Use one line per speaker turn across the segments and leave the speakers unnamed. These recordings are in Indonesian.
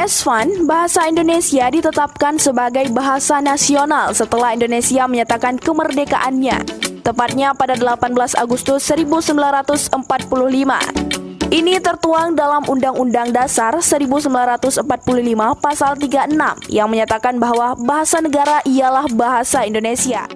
DS1, bahasa Indonesia ditetapkan sebagai bahasa nasional setelah Indonesia menyatakan kemerdekaannya, tepatnya pada 18 Agustus 1945. Ini tertuang dalam Undang-Undang Dasar 1945 Pasal 36 yang menyatakan bahwa bahasa negara ialah bahasa Indonesia.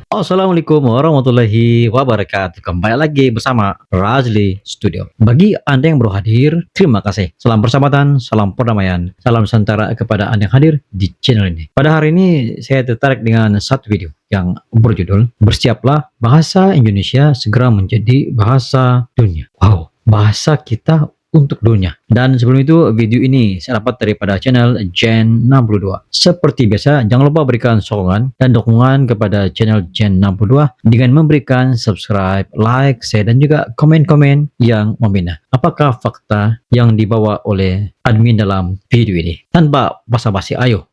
Assalamualaikum warahmatullahi wabarakatuh. Kembali lagi bersama Razli Studio. Bagi Anda yang baru hadir, terima kasih. Salam persahabatan, salam perdamaian, salam Nusantara kepada Anda yang hadir di channel ini. Pada hari ini saya tertarik dengan satu video yang berjudul Bersiaplah Bahasa Indonesia Segera Menjadi Bahasa Dunia. Wow, bahasa kita untuk dunia. Dan sebelum itu, video ini saya dapat daripada channel Gen 62. Seperti biasa, jangan lupa berikan sokongan dan dukungan kepada channel Gen 62 dengan memberikan subscribe, like, share, dan juga komen-komen yang membina. Apakah fakta yang dibawa oleh admin dalam video ini? Tanpa basa-basi, ayo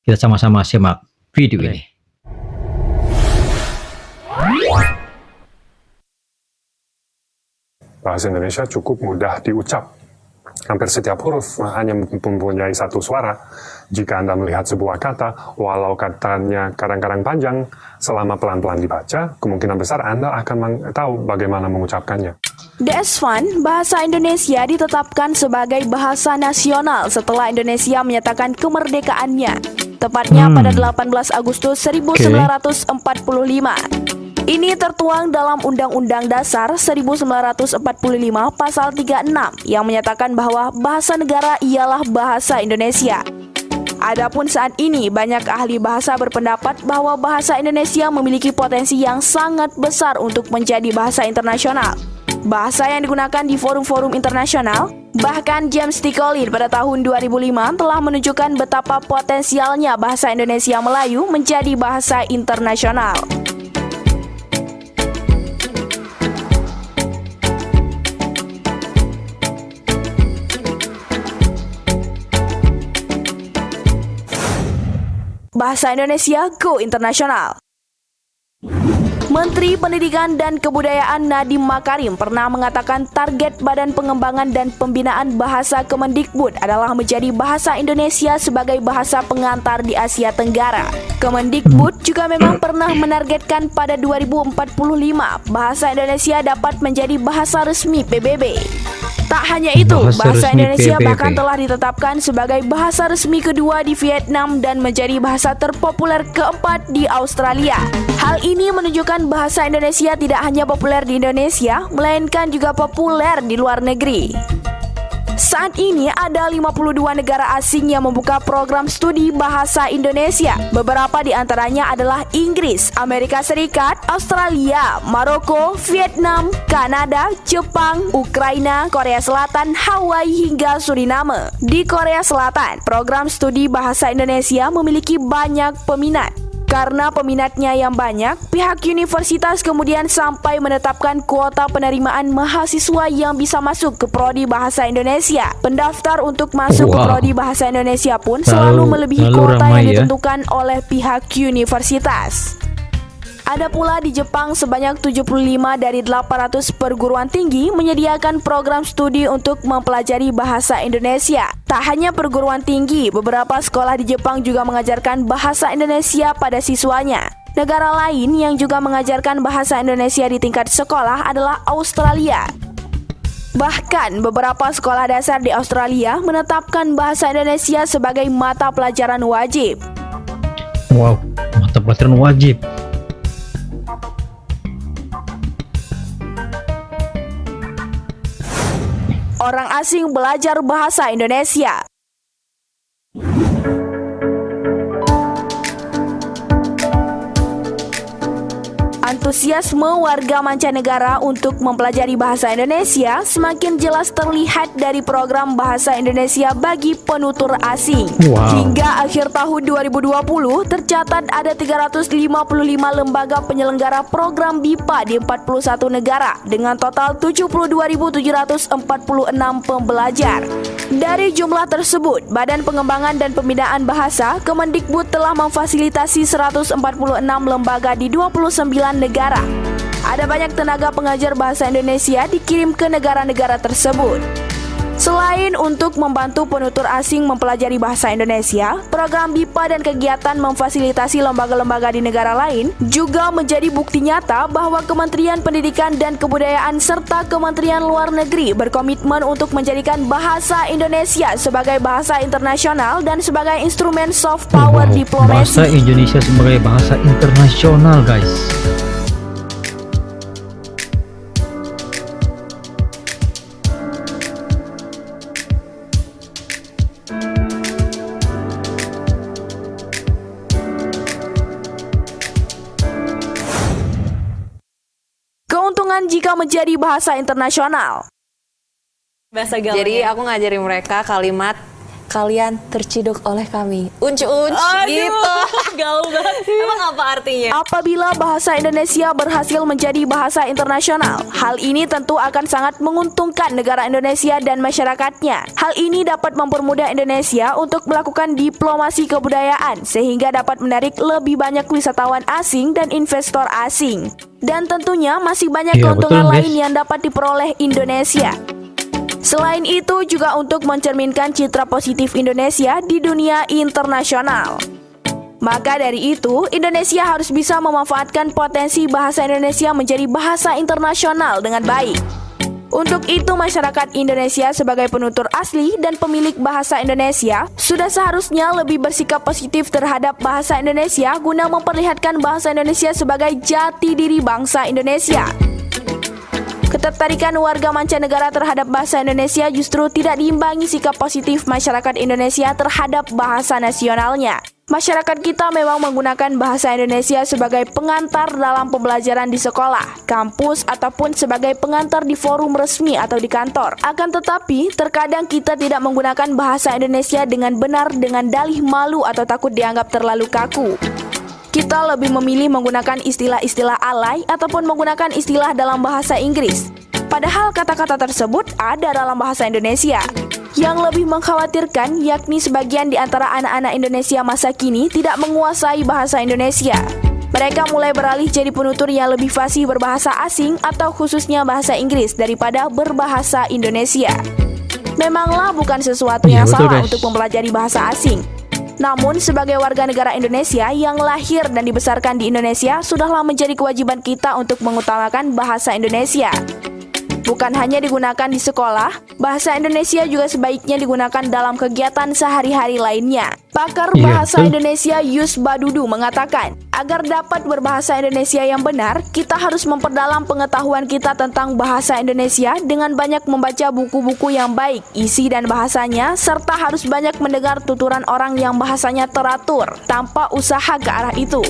kita sama-sama simak video ini.
Bahasa Indonesia cukup mudah diucap. Hampir setiap huruf hanya mempunyai satu suara. Jika Anda melihat sebuah kata, walau katanya kadang-kadang panjang, selama pelan-pelan dibaca, kemungkinan besar Anda akan tahu bagaimana mengucapkannya.
DS1, bahasa Indonesia ditetapkan sebagai bahasa nasional setelah Indonesia menyatakan kemerdekaannya, tepatnya pada 18 Agustus 1945. Ini tertuang dalam Undang-Undang Dasar 1945 Pasal 36 yang menyatakan bahwa bahasa negara ialah bahasa Indonesia. Adapun saat ini banyak ahli bahasa berpendapat bahwa bahasa Indonesia memiliki potensi yang sangat besar untuk menjadi bahasa internasional. Bahasa yang digunakan di forum-forum internasional, bahkan James T. Collins pada tahun 2005 telah menunjukkan betapa potensialnya bahasa Indonesia Melayu menjadi bahasa internasional. Bahasa Indonesia Go Internasional. Menteri Pendidikan dan Kebudayaan Nadiem Makarim pernah mengatakan target Badan Pengembangan dan Pembinaan Bahasa Kemendikbud adalah menjadi bahasa Indonesia sebagai bahasa pengantar di Asia Tenggara. Kemendikbud juga memang pernah menargetkan pada 2045 bahasa Indonesia dapat menjadi bahasa resmi PBB. Tak hanya itu, bahasa Indonesia bahkan telah ditetapkan sebagai bahasa resmi kedua di Vietnam dan menjadi bahasa terpopuler keempat di Australia. Hal ini menunjukkan bahasa Indonesia tidak hanya populer di Indonesia, melainkan juga populer di luar negeri. Saat ini ada 52 negara asing yang membuka program studi bahasa Indonesia. Beberapa di antaranya adalah Inggris, Amerika Serikat, Australia, Maroko, Vietnam, Kanada, Jepang, Ukraina, Korea Selatan, Hawaii hingga Suriname. Di Korea Selatan, program studi bahasa Indonesia memiliki banyak peminat. Karena peminatnya yang banyak, pihak universitas kemudian sampai menetapkan kuota penerimaan mahasiswa yang bisa masuk ke Prodi Bahasa Indonesia. Pendaftar untuk masuk ke Prodi Bahasa Indonesia pun selalu melebihi kuota yang ditentukan oleh pihak universitas. Ada pula di Jepang sebanyak 75 dari 800 perguruan tinggi menyediakan program studi untuk mempelajari bahasa Indonesia. Tak hanya perguruan tinggi, beberapa sekolah di Jepang juga mengajarkan bahasa Indonesia pada siswanya. Negara lain yang juga mengajarkan bahasa Indonesia di tingkat sekolah adalah Australia. Bahkan beberapa sekolah dasar di Australia menetapkan bahasa Indonesia sebagai mata pelajaran wajib.
Wow, mata pelajaran wajib.
Orang asing belajar bahasa Indonesia. antusiasme warga mancanegara untuk mempelajari bahasa Indonesia semakin jelas terlihat dari program Bahasa Indonesia bagi penutur asing.
Wow.
Hingga akhir tahun 2020, tercatat ada 355 lembaga penyelenggara program BIPA di 41 negara dengan total 72.746 pembelajar. Dari jumlah tersebut, Badan Pengembangan dan Pembinaan Bahasa Kemendikbud telah memfasilitasi 146 lembaga di 29 negara. Ada banyak tenaga pengajar bahasa Indonesia dikirim ke negara-negara tersebut. Selain untuk membantu penutur asing mempelajari bahasa Indonesia, program BIPA dan kegiatan memfasilitasi lembaga-lembaga di negara lain juga menjadi bukti nyata bahwa Kementerian Pendidikan dan Kebudayaan serta Kementerian Luar Negeri berkomitmen untuk menjadikan bahasa Indonesia sebagai bahasa internasional dan sebagai instrumen soft power
Bahasa
diplomasi.
Indonesia sebagai bahasa internasional, guys.
Keuntungan jika menjadi bahasa internasional.
Bahasa gaulnya.
Jadi aku ngajarin mereka kalimat kalian terciduk oleh kami. Unc gitu.
Gaul banget. Emang apa artinya?
Apabila bahasa Indonesia berhasil menjadi bahasa internasional, hal ini tentu akan sangat menguntungkan negara Indonesia dan masyarakatnya. Hal ini dapat mempermudah Indonesia untuk melakukan diplomasi kebudayaan sehingga dapat menarik lebih banyak wisatawan asing dan investor asing. Dan tentunya masih banyak
Iya,
keuntungan
betul, guys.
lain yang dapat diperoleh Indonesia. Selain itu juga untuk mencerminkan citra positif Indonesia di dunia internasional. Maka dari itu, Indonesia harus bisa memanfaatkan potensi bahasa Indonesia menjadi bahasa internasional dengan baik. Untuk itu, masyarakat Indonesia sebagai penutur asli dan pemilik bahasa Indonesia sudah seharusnya lebih bersikap positif terhadap bahasa Indonesia guna memperlihatkan bahasa Indonesia sebagai jati diri bangsa Indonesia. Ketertarikan warga mancanegara terhadap bahasa Indonesia justru tidak diimbangi sikap positif masyarakat Indonesia terhadap bahasa nasionalnya. Masyarakat kita memang menggunakan bahasa Indonesia sebagai pengantar dalam pembelajaran di sekolah, kampus, ataupun sebagai pengantar di forum resmi atau di kantor. Akan tetapi, terkadang kita tidak menggunakan bahasa Indonesia dengan benar dengan dalih malu atau takut dianggap terlalu kaku. Kita lebih memilih menggunakan istilah-istilah alay ataupun menggunakan istilah dalam bahasa Inggris. Padahal kata-kata tersebut ada dalam bahasa Indonesia. Yang lebih mengkhawatirkan yakni sebagian di antara anak-anak Indonesia masa kini tidak menguasai bahasa Indonesia. Mereka mulai beralih jadi penutur yang lebih fasih berbahasa asing atau khususnya bahasa Inggris daripada berbahasa Indonesia. Memanglah bukan sesuatu yang
Iya, betul,
salah
guys.
untuk mempelajari bahasa asing. Namun sebagai warga negara Indonesia yang lahir dan dibesarkan di Indonesia, sudahlah menjadi kewajiban kita untuk mengutamakan bahasa Indonesia. Bukan hanya digunakan di sekolah, bahasa Indonesia juga sebaiknya digunakan dalam kegiatan sehari-hari lainnya. Pakar
Iya,
bahasa
betul.
Indonesia Yus Badudu mengatakan, agar dapat berbahasa Indonesia yang benar, kita harus memperdalam pengetahuan kita tentang bahasa Indonesia dengan banyak membaca buku-buku yang baik, isi dan bahasanya, serta harus banyak mendengar tuturan orang yang bahasanya teratur, tanpa usaha ke arah itu.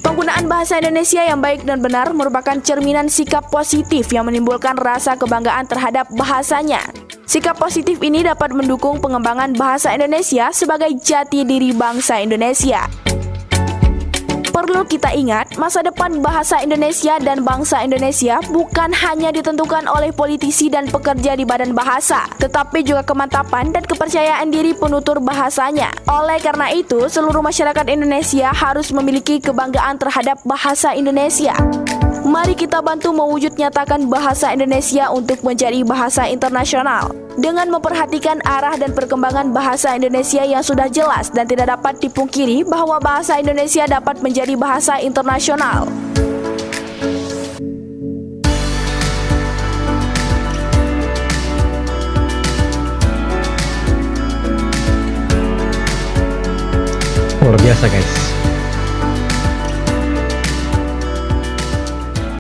Penggunaan bahasa Indonesia yang baik dan benar merupakan cerminan sikap positif yang menimbulkan rasa kebanggaan terhadap bahasanya. Sikap positif ini dapat mendukung pengembangan bahasa Indonesia sebagai jati diri bangsa Indonesia. Perlu kita ingat, masa depan bahasa Indonesia dan bangsa Indonesia bukan hanya ditentukan oleh politisi dan pekerja di badan bahasa, tetapi juga kemantapan dan kepercayaan diri penutur bahasanya. Oleh karena itu, seluruh masyarakat Indonesia harus memiliki kebanggaan terhadap bahasa Indonesia. Mari kita bantu mewujud nyatakan bahasa Indonesia untuk menjadi bahasa internasional dengan memperhatikan arah dan perkembangan bahasa Indonesia yang sudah jelas dan tidak dapat dipungkiri bahwa bahasa Indonesia dapat menjadi bahasa internasional.
Luar biasa, guys.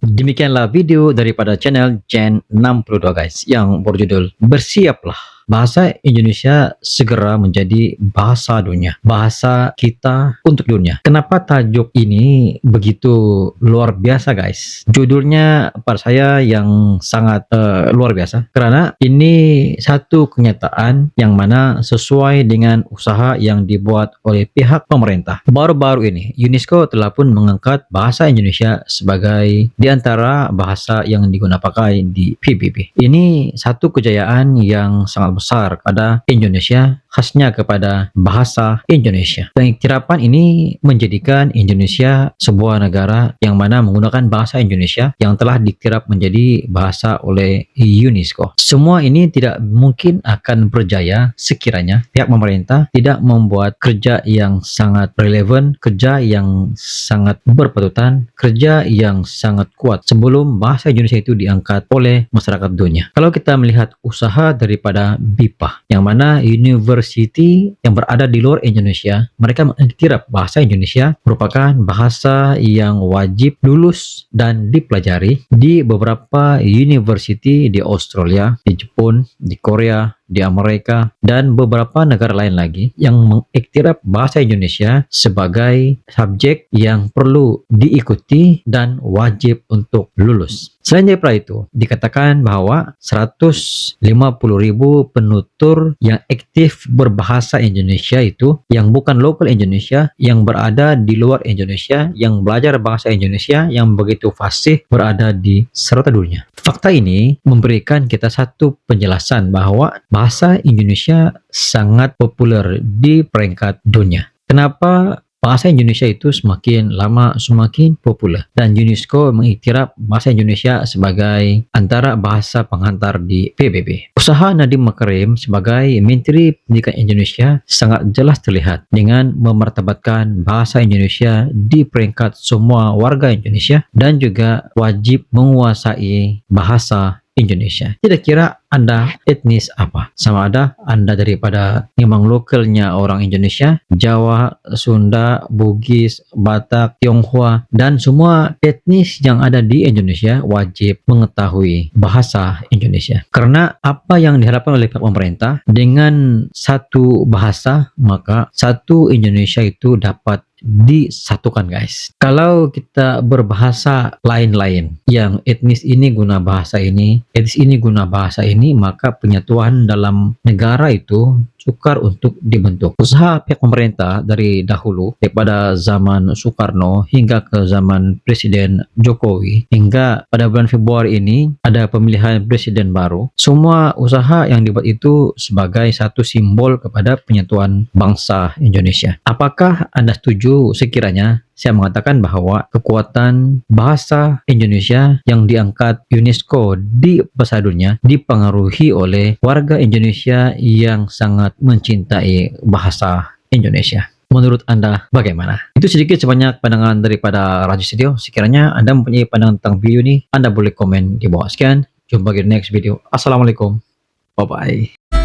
Demikianlah video daripada channel Gen 62, guys, yang berjudul Bersiaplah. bahasa Indonesia segera menjadi bahasa dunia, bahasa kita untuk dunia. Kenapa tajuk ini begitu luar biasa guys? Judulnya pada saya yang sangat luar biasa karena ini satu kenyataan yang mana sesuai dengan usaha yang dibuat oleh pihak pemerintah. Baru-baru ini UNESCO telah pun mengangkat bahasa Indonesia sebagai di antara bahasa yang digunakan pakai di PBB. Ini satu kejayaan yang sangat besar pada Indonesia, khasnya kepada bahasa Indonesia. Pengiktirafan ini menjadikan Indonesia sebuah negara yang mana menggunakan bahasa Indonesia yang telah diktiraf menjadi bahasa oleh UNESCO. Semua ini tidak mungkin akan berjaya sekiranya pihak pemerintah tidak membuat kerja yang sangat relevan, kerja yang sangat berpatutan, kerja yang sangat kuat sebelum bahasa Indonesia itu diangkat oleh masyarakat dunia. Kalau kita melihat usaha daripada BIPA, yang mana university yang berada di luar Indonesia, mereka mengiktiraf bahasa Indonesia merupakan bahasa yang wajib lulus dan dipelajari di beberapa university di Australia, di Jepun, di Korea, di Amerika, dan beberapa negara lain lagi yang mengiktiraf bahasa Indonesia sebagai subjek yang perlu diikuti dan wajib untuk lulus. Selain daripada itu, dikatakan bahwa 150.000 penutur yang aktif berbahasa Indonesia itu, yang bukan lokal Indonesia, yang berada di luar Indonesia, yang belajar bahasa Indonesia, yang begitu fasih berada di seluruh dunia. Fakta ini memberikan kita satu penjelasan bahwa bahasa Indonesia sangat populer di peringkat dunia. Kenapa bahasa Indonesia itu semakin lama semakin populer, dan UNESCO mengiktiraf bahasa Indonesia sebagai antara bahasa penghantar di PBB. Usaha Nadiem Makarim sebagai Menteri Pendidikan Indonesia sangat jelas terlihat dengan memartabatkan bahasa Indonesia di peringkat semua warga Indonesia dan juga wajib menguasai bahasa Indonesia. Tidak kira Anda etnis apa, sama ada Anda daripada memang lokalnya orang Indonesia, Jawa, Sunda, Bugis, Batak, Tionghoa, dan semua etnis yang ada di Indonesia wajib mengetahui bahasa Indonesia. Karena apa yang diharapkan oleh pemerintah dengan satu bahasa, maka satu Indonesia itu dapat disatukan guys. Kalau kita berbahasa lain-lain, yang etnis ini guna bahasa ini, etnis ini guna bahasa ini, maka penyatuan dalam negara itu sukar untuk dibentuk. Usaha pihak pemerintah dari dahulu, daripada zaman Soekarno hingga ke zaman Presiden Jokowi, hingga pada bulan Februari ini ada pemilihan presiden baru. Semua usaha yang dibuat itu sebagai satu simbol kepada penyatuan bangsa Indonesia. Apakah Anda setuju sekiranya saya mengatakan bahwa kekuatan bahasa Indonesia yang diangkat UNESCO di bahasa dunia dipengaruhi oleh warga Indonesia yang sangat mencintai bahasa Indonesia? Menurut Anda bagaimana? Itu sedikit sebanyak pandangan daripada Raju Studio. Sekiranya Anda mempunyai pandangan tentang video ini, Anda boleh komen di bawah. Sekian, jumpa di next video. Assalamualaikum. Bye-bye.